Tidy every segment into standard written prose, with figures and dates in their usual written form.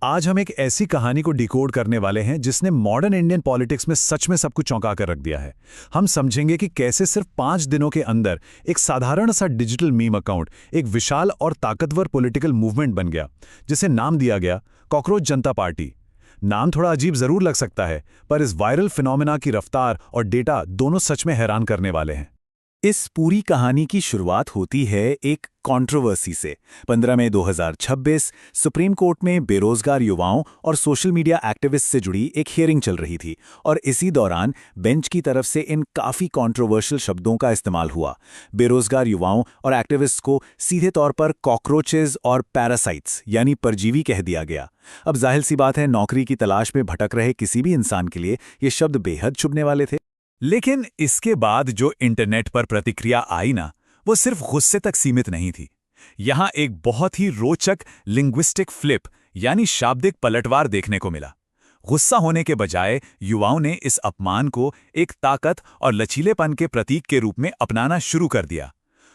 आज हम एक ऐसी कहानी को डिकोड करने वाले हैं जिसने मॉडर्न इंडियन पॉलिटिक्स में सच में सब कुछ चौंका कर रख दिया है। हम समझेंगे कि कैसे सिर्फ 5 दिनों के अंदर एक साधारण सा डिजिटल मीम अकाउंट एक विशाल और ताकतवर पॉलिटिकल मूवमेंट बन गया, जिसे नाम दिया गया कॉकरोच जनता पार्टी। नाम थोड़ा अजीब जरूर लग सकता है, पर इस वायरल फिनोमेना की रफ्तार और डेटा दोनों सच में हैरान करने वाले हैं। इस पूरी कहानी की शुरुआत होती है एक कंट्रोवर्सी से। 15 मई 2026 सुप्रीम कोर्ट में बेरोजगार युवाओं और सोशल मीडिया एक्टिविस्ट से जुड़ी एक हियरिंग चल रही थी और इसी दौरान बेंच की तरफ से इन काफ़ी कंट्रोवर्शियल शब्दों का इस्तेमाल हुआ। बेरोजगार युवाओं और एक्टिविस्ट्स को सीधे तौर पर कॉकरोचेस और पैरासाइट्स यानी परजीवी कह दिया गया। अब जाहिर सी बात है, नौकरी की तलाश में भटक रहे किसी भी इंसान के लिए ये शब्द बेहद चुभने वाले थे। लेकिन इसके बाद जो इंटरनेट पर प्रतिक्रिया आई ना, वो सिर्फ गुस्से तक सीमित नहीं थी। यहां एक बहुत ही रोचक लिंग्विस्टिक फ्लिप यानी शाब्दिक पलटवार देखने को मिला। गुस्सा होने के बजाय युवाओं ने इस अपमान को एक ताकत और लचीलेपन के प्रतीक के रूप में अपनाना शुरू कर दिया।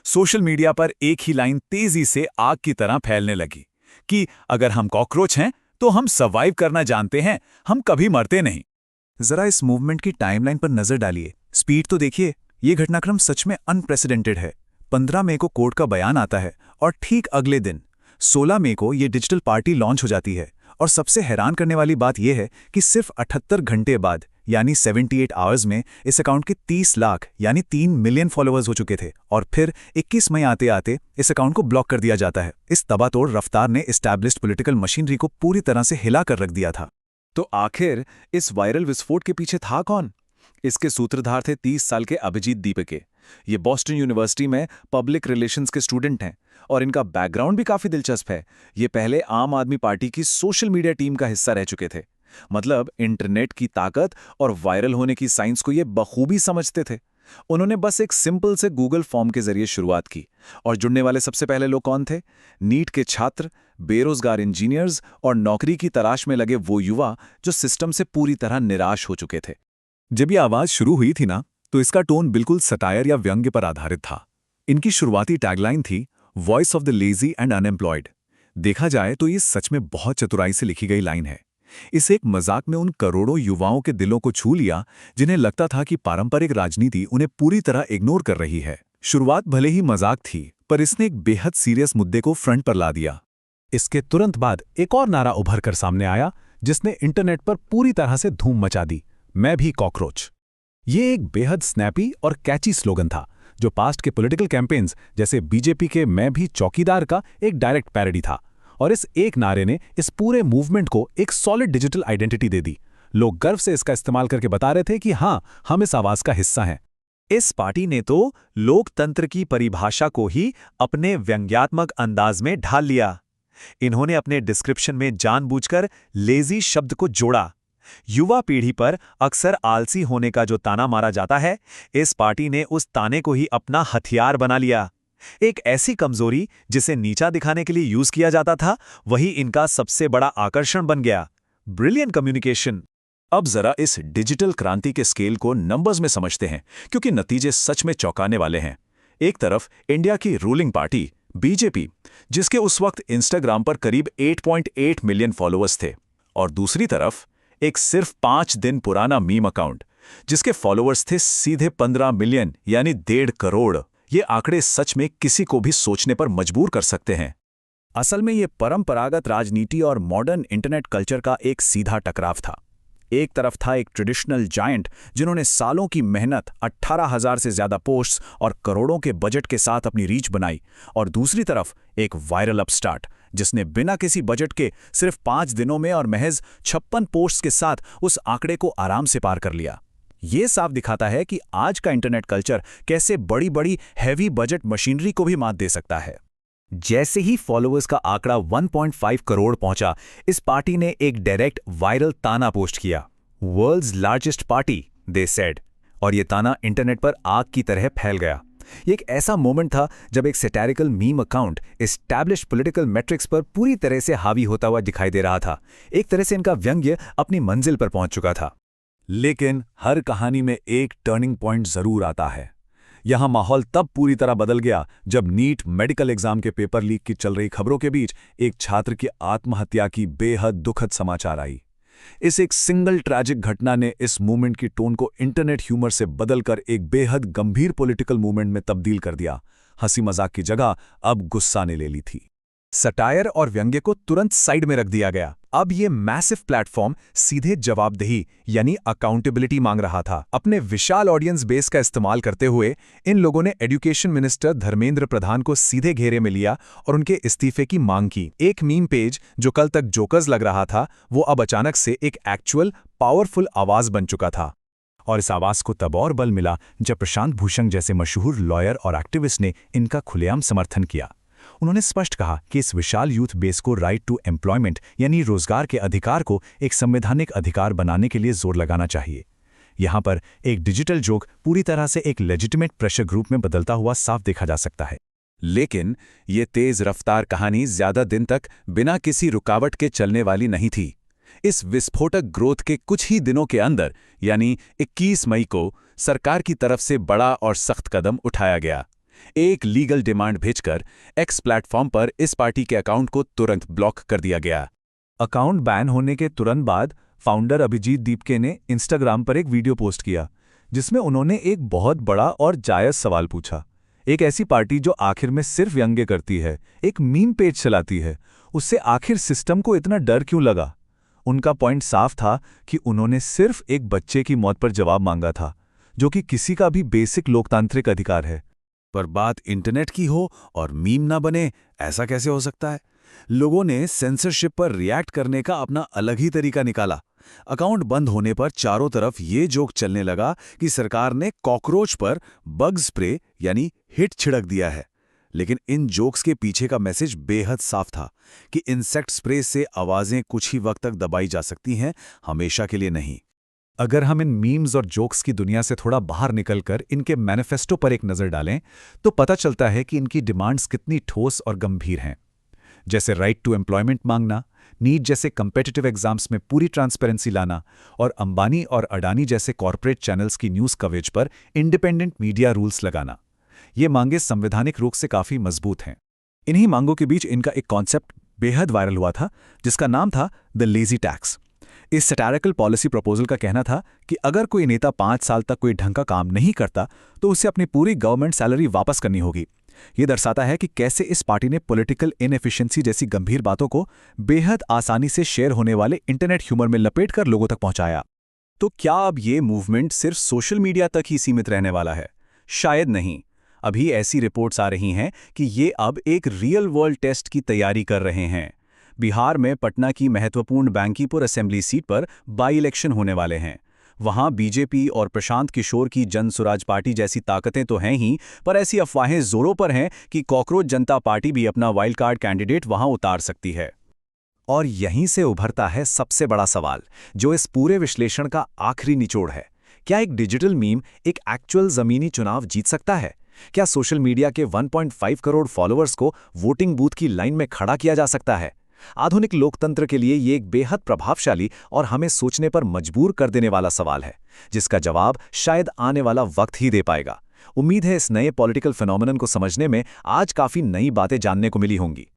सोशल मीडिया पर एक ही लाइन तेजी से आग की तरह फैलने लगी कि अगर हम कॉकरोच हैं तो हम सर्वाइव करना जानते हैं, हम कभी मरते नहीं। जरा इस मूवमेंट की टाइमलाइन पर नजर डालिए, स्पीड तो देखिए। ये घटनाक्रम सच में अनप्रेसिडेंटेड है। 15 मई को कोर्ट का बयान आता है और ठीक अगले दिन 16 मई को ये डिजिटल पार्टी लॉन्च हो जाती है। और सबसे हैरान करने वाली बात यह है कि सिर्फ 78 घंटे बाद यानी 78 आवर्स में इस अकाउंट के 30 लाख यानी 3 मिलियन फॉलोअर्स हो चुके थे और फिर 21 मई आते आते इस अकाउंट को ब्लॉक कर दिया जाता है। इस तबातोड़ रफ्तार ने एस्टैब्लिश्ड पॉलिटिकल मशीनरी को पूरी तरह से हिला कर रख दिया था। तो आखिर इस वायरल विस्फोट के पीछे था कौन? इसके सूत्रधार थे 30 साल के अभिजीत दीपके। ये बॉस्टन यूनिवर्सिटी में पब्लिक रिलेशंस के स्टूडेंट हैं और इनका बैकग्राउंड भी काफी दिलचस्प है। ये पहले आम आदमी पार्टी की सोशल मीडिया टीम का हिस्सा रह चुके थे। मतलब इंटरनेट की ताकत और वायरल होने की साइंस को ये बखूबी समझते थे। उन्होंने बस एक सिंपल से गूगल फॉर्म के जरिए शुरुआत की और जुड़ने वाले सबसे पहले लोग कौन थे? नीट के छात्र, बेरोजगार इंजीनियर्स और नौकरी की तलाश में लगे वो युवा जो सिस्टम से पूरी तरह निराश हो चुके थे। जब ये आवाज शुरू हुई थी ना, तो इसका टोन बिल्कुल सटायर या व्यंग्य पर आधारित था। इनकी शुरुआती टैगलाइन थी voice of the lazy and unemployed. देखा जाए तो ये सच में बहुत चतुराई से लिखी गई लाइन है। इस एक मजाक में उन करोड़ों युवाओं के दिलों को छू लिया जिन्हें लगता था कि पारंपरिक राजनीति उन्हें पूरी तरह इग्नोर कर रही है। शुरुआत भले ही मजाक थी, पर इसने एक बेहद सीरियस मुद्दे को फ्रंट पर ला दिया। इसके तुरंत बाद एक और नारा उभर कर सामने आया जिसने इंटरनेट पर पूरी तरह से धूम मचा दी, मैं भी कॉकरोच। ये एक बेहद स्नैपी और कैची स्लोगन था जो पास्ट के पॉलिटिकल कैंपेन्स जैसे बीजेपी के मैं भी चौकीदार का एक डायरेक्ट पैरोडी था। और इस एक नारे ने इस पूरे मूवमेंट को एक सॉलिड डिजिटल आइडेंटिटी दे दी। लोग गर्व से इसका इस्तेमाल करके बता रहे थे कि हाँ, हम इस आवाज का हिस्सा हैं। इस पार्टी ने तो लोकतंत्र की परिभाषा को ही अपने व्यंग्यात्मक अंदाज में ढाल लिया। इन्होंने अपने डिस्क्रिप्शन में जानबूझकर लेजी शब्द को जोड़ा। युवा पीढ़ी पर अक्सर आलसी होने का जो ताना मारा जाता है, इस पार्टी ने उस ताने को ही अपना हथियार बना लिया। एक ऐसी कमजोरी जिसे नीचा दिखाने के लिए यूज किया जाता था, वही इनका सबसे बड़ा आकर्षण बन गया। Brilliant communication. अब जरा इस डिजिटल क्रांति के स्केल को नंबर्स में समझते हैं, क्योंकि नतीजे सच में चौंकाने वाले हैं। एक तरफ इंडिया की रूलिंग पार्टी बीजेपी, जिसके उस वक्त इंस्टाग्राम पर करीब 8.8 मिलियन फॉलोअर्स थे, और दूसरी तरफ एक सिर्फ 5 दिन पुराना मीम अकाउंट जिसके फॉलोअर्स थे सीधे 15 मिलियन यानी 1.5 करोड़। ये आंकड़े सच में किसी को भी सोचने पर मजबूर कर सकते हैं। असल में ये परंपरागत राजनीति और मॉडर्न इंटरनेट कल्चर का एक सीधा टकराव था। एक तरफ था एक ट्रेडिशनल जायंट जिन्होंने सालों की मेहनत, 18,000 से ज्यादा पोस्ट्स और करोड़ों के बजट के साथ अपनी रीच बनाई, और दूसरी तरफ एक वायरल अपस्टार्ट जिसने बिना किसी बजट के सिर्फ 5 दिनों में और महज 56 पोस्ट्स के साथ उस आंकड़े को आराम से पार कर लिया। ये साफ दिखाता है कि आज का इंटरनेट कल्चर कैसे बड़ी बड़ी हैवी बजट मशीनरी को भी मात दे सकता है। जैसे ही फॉलोअर्स का आंकड़ा 1.5 करोड़ पहुंचा, इस पार्टी ने एक डायरेक्ट वायरल ताना पोस्ट किया, world's largest party they said, और ये ताना इंटरनेट पर आग की तरह फैल गया। ये एक ऐसा मोमेंट था जब एक satirical meme account established political matrix पर पूरी तरह से हावी होता हुआ दिखाई दे रहा था। एक तरह से इनका व्यंग्य अपनी मंजिल पर पहुंच चुका था। लेकिन हर कहानी में एक टर्निंग पॉइंट जरूर आता है। यहाँ माहौल तब पूरी तरह बदल गया जब नीट मेडिकल एग्जाम के पेपर लीक की चल रही खबरों के बीच एक छात्र की आत्महत्या की बेहद दुखद समाचार आई। इस एक सिंगल ट्रैजिक घटना ने इस मूवमेंट की टोन को इंटरनेट ह्यूमर से बदलकर एक बेहद गंभीर पॉलिटिकल मूवमेंट में तब्दील कर दिया। हंसी मजाक की जगह अब गुस्सा ने ले ली थी। सटायर और व्यंग्य को तुरंत साइड में रख दिया गया। अब ये मैसिव प्लेटफॉर्म सीधे जवाबदेही यानी अकाउंटेबिलिटी मांग रहा था। अपने विशाल ऑडियंस बेस का इस्तेमाल करते हुए इन लोगों ने एजुकेशन मिनिस्टर धर्मेंद्र प्रधान को सीधे घेरे में लिया और उनके इस्तीफे की मांग की। एक मीम पेज जो कल तक जोकर्स लग रहा था, वो अब अचानक से एक एक्चुअल पावरफुल आवाज बन चुका था। और इस आवाज को तब और बल मिला जब प्रशांत भूषण जैसे मशहूर लॉयर और एक्टिविस्ट ने इनका खुलेआम समर्थन किया। उन्होंने स्पष्ट कहा कि इस विशाल यूथ बेस को राइट टू एम्प्लॉयमेंट यानी रोजगार के अधिकार को एक संवैधानिक अधिकार बनाने के लिए जोर लगाना चाहिए। यहाँ पर एक डिजिटल जोक पूरी तरह से एक लेजिटिमेट प्रेशर ग्रुप में बदलता हुआ साफ देखा जा सकता है। लेकिन ये तेज रफ्तार कहानी ज्यादा दिन तक बिना किसी रुकावट के चलने वाली नहीं थी। इस विस्फोटक ग्रोथ के कुछ ही दिनों के अंदर यानी 21 मई को सरकार की तरफ से बड़ा और सख्त कदम उठाया गया। एक लीगल डिमांड भेजकर एक्स प्लेटफॉर्म पर इस पार्टी के अकाउंट को तुरंत ब्लॉक कर दिया गया। अकाउंट बैन होने के तुरंत बाद फाउंडर अभिजीत दीपके ने इंस्टाग्राम पर एक वीडियो पोस्ट किया जिसमें उन्होंने एक बहुत बड़ा और जायज सवाल पूछा। एक ऐसी पार्टी जो आखिर में सिर्फ व्यंग्य करती है, एक मीम पेज चलाती है, उससे आखिर सिस्टम को इतना डर क्यों लगा? उनका पॉइंट साफ था कि उन्होंने सिर्फ एक बच्चे की मौत पर जवाब मांगा था, जो कि किसी का भी बेसिक लोकतांत्रिक अधिकार है। पर बात इंटरनेट की हो और मीम ना बने, ऐसा कैसे हो सकता है? लोगों ने सेंसरशिप पर रिएक्ट करने का अपना अलग ही तरीका निकाला। अकाउंट बंद होने पर चारों तरफ ये जोक चलने लगा कि सरकार ने कॉकरोच पर बग स्प्रे यानी हिट छिड़क दिया है। लेकिन इन जोक्स के पीछे का मैसेज बेहद साफ था कि इंसेक्ट स्प्रे से आवाजें कुछ ही वक्त तक दबाई जा सकती हैं, हमेशा के लिए नहीं। अगर हम इन मीम्स और जोक्स की दुनिया से थोड़ा बाहर निकलकर इनके मैनिफेस्टो पर एक नज़र डालें तो पता चलता है कि इनकी डिमांड्स कितनी ठोस और गंभीर हैं। जैसे राइट टू एम्प्लॉयमेंट मांगना, नीट जैसे कम्पिटिटिव एग्जाम्स में पूरी ट्रांसपेरेंसी लाना और अंबानी और अडानी जैसे कॉरपोरेट चैनल्स की न्यूज़ कवरेज पर इंडिपेंडेंट मीडिया रूल्स लगाना। ये मांगे संवैधानिक रूप से काफ़ी मजबूत हैं। इन्हीं मांगों के बीच इनका एक कॉन्सेप्ट बेहद वायरल हुआ था जिसका नाम था द लेजी टैक्स। इस सैटारिकल पॉलिसी प्रपोजल का कहना था कि अगर कोई नेता 5 साल तक कोई ढंग का काम नहीं करता तो उसे अपनी पूरी गवर्नमेंट सैलरी वापस करनी होगी। ये दर्शाता है कि कैसे इस पार्टी ने पॉलिटिकल इनएफिशिएंसी जैसी गंभीर बातों को बेहद आसानी से शेयर होने वाले इंटरनेट ह्यूमर में लपेटकर लोगों तक पहुंचाया। तो क्या अब ये मूवमेंट सिर्फ सोशल मीडिया तक ही सीमित रहने वाला है? शायद नहीं। अभी ऐसी रिपोर्ट्स आ रही हैं कि ये अब एक रियल वर्ल्ड टेस्ट की तैयारी कर रहे हैं। बिहार में पटना की महत्वपूर्ण बांकीपुर असेंबली सीट पर बाई इलेक्शन होने वाले हैं। वहां बीजेपी और प्रशांत किशोर की जन स्वराज पार्टी जैसी ताकतें तो हैं ही, पर ऐसी अफवाहें जोरों पर हैं कि कॉकरोच जनता पार्टी भी अपना वाइल्ड कार्ड कैंडिडेट वहां उतार सकती है। और यहीं से उभरता है सबसे बड़ा सवाल, जो इस पूरे विश्लेषण का आखिरी निचोड़ है। क्या एक डिजिटल मीम एक एक्चुअल जमीनी चुनाव जीत सकता है? क्या सोशल मीडिया के 1.5 करोड़ फॉलोअर्स को वोटिंग बूथ की लाइन में खड़ा किया जा सकता है? आधुनिक लोकतंत्र के लिए ये एक बेहद प्रभावशाली और हमें सोचने पर मजबूर कर देने वाला सवाल है, जिसका जवाब शायद आने वाला वक्त ही दे पाएगा। उम्मीद है इस नए पॉलिटिकल फिनोमेनन को समझने में आज काफी नई बातें जानने को मिली होंगी।